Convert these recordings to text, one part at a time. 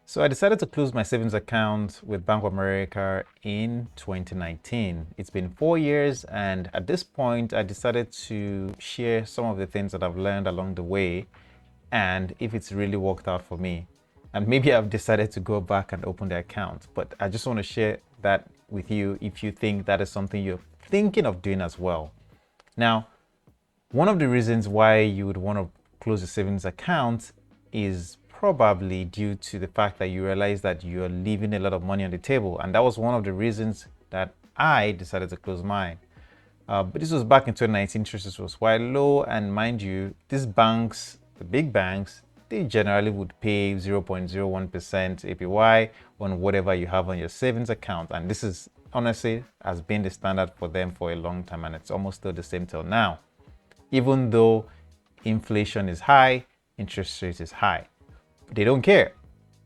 So I decided to close my savings account with Bank of America in 2019. It's been 4 years, and at this point, I decided to share some of the things that I've learned along the way and if it's really worked out for me. And maybe I've decided to go back and open the account, but I just want to share that with you if you think that is something you're thinking of doing as well. Now, one of the reasons why you would want to close a savings account is probably due to the fact that you realize that you're leaving a lot of money on the table. And that was one of the reasons that I decided to close mine. But this was back in 2019, interest was quite low. And mind you, these banks, the big banks, they generally would pay 0.01% APY on whatever you have on your savings account. And this is honestly has been the standard for them for a long time, and it's almost still the same till now. Even though inflation is high, interest rate is high, they don't care.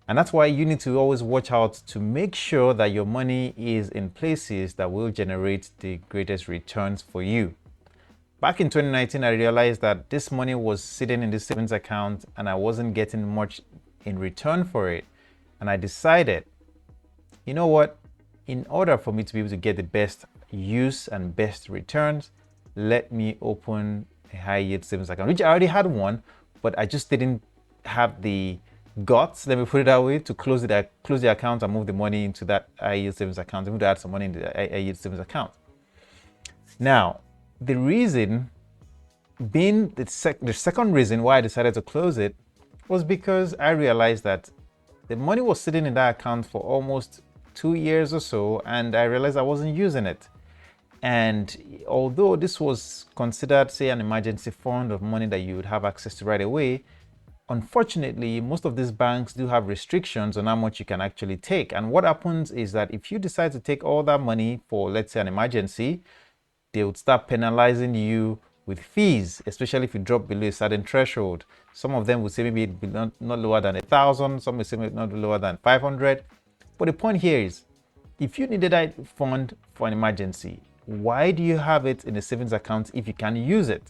And that's why you need to always watch out to make sure that your money is in places that will generate the greatest returns for you. Back in 2019, I realized that this money was sitting in this savings account and I wasn't getting much in return for it. And I decided, you know what? In order for me to be able to get the best use and best returns, let me open a high yield savings account, which I already had one, but I just didn't have the guts, let me put it that way, to close the account and move the money into that high yield savings account, even to add some money into the high yield savings account. Now, the reason being the second reason why I decided to close it was because I realized that the money was sitting in that account for almost 2 years or so, and I realized I wasn't using it. And although this was considered, say, an emergency fund of money that you would have access to right away, unfortunately, most of these banks do have restrictions on how much you can actually take. And what happens is that if you decide to take all that money for, let's say, an emergency, they would start penalizing you with fees, especially if you drop below a certain threshold. Some of them would say maybe it'd be not lower than 1,000, some would say maybe not lower than 500. But the point here is, if you needed that fund for an emergency, why do you have it in a savings account if you can use it?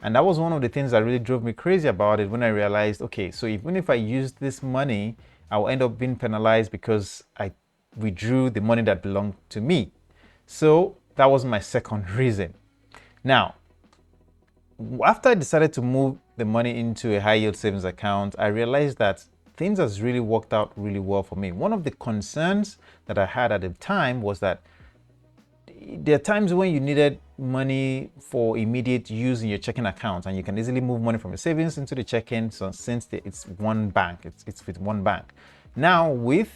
And that was one of the things that really drove me crazy about it when I realized, okay, so even if I use this money, I will end up being penalized because I withdrew the money that belonged to me. So that was my second reason. Now, after I decided to move the money into a high yield savings account, I realized that things has really worked out really well for me. One of the concerns that I had at the time was that there are times when you needed money for immediate use in your checking account, and you can easily move money from your savings into the checking. So since it's one bank, it's with one bank. Now with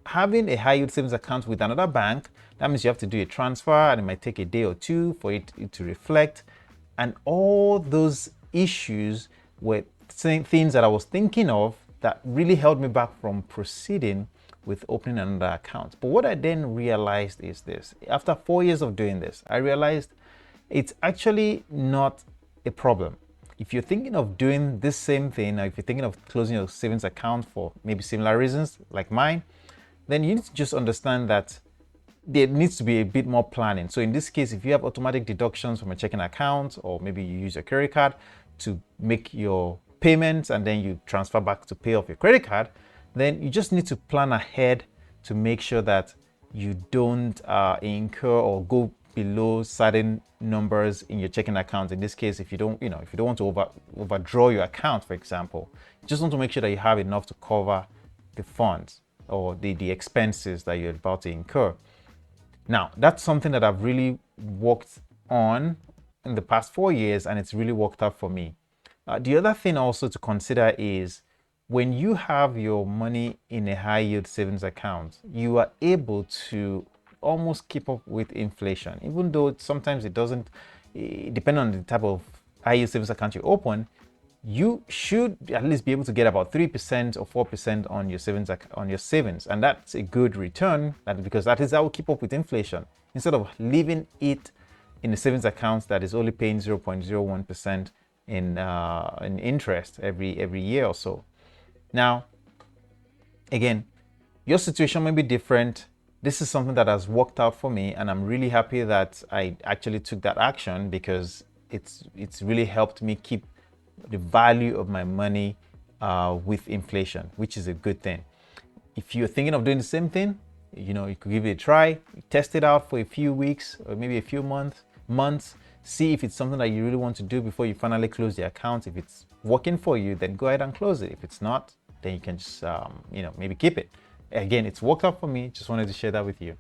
having a high yield savings account with another bank, that means you have to do a transfer, and it might take a day or two for it to reflect. And all those issues were things that I was thinking of that really held me back from proceeding with opening another account. But what I then realized is this: after 4 years of doing this, I realized it's actually not a problem. If you're thinking of doing this same thing, or if you're thinking of closing your savings account for maybe similar reasons like mine, then you need to just understand that there needs to be a bit more planning. So in this case, if you have automatic deductions from a checking account, or maybe you use your credit card to make your payments and then you transfer back to pay off your credit card, then you just need to plan ahead to make sure that you don't incur or go below certain numbers in your checking account. In this case, if you don't want to overdraw your account, for example, you just want to make sure that you have enough to cover the funds or the expenses that you're about to incur. Now, that's something that I've really worked on in the past 4 years, and it's really worked out for me. The other thing also to consider is when you have your money in a high yield savings account, you are able to almost keep up with inflation, even though sometimes it doesn't, depend on the type of high yield savings account you open. You should at least be able to get about 3% or 4% on your savings, and that's a good return. Because that is how we keep up with inflation, instead of leaving it in a savings account that is only paying 0.01% in interest every year or so. Now, again, your situation may be different. This is something that has worked out for me, and I'm really happy that I actually took that action, because it's really helped me keep the value of my money with inflation, which is a good thing. If you're thinking of doing the same thing, you could give it a try, test it out for a few weeks or maybe a few months, see if it's something that you really want to do before you finally close the account. If it's working for you, then go ahead and close it. If it's not, then you can just maybe keep it. Again, it's worked out for me. Just wanted to share that with you.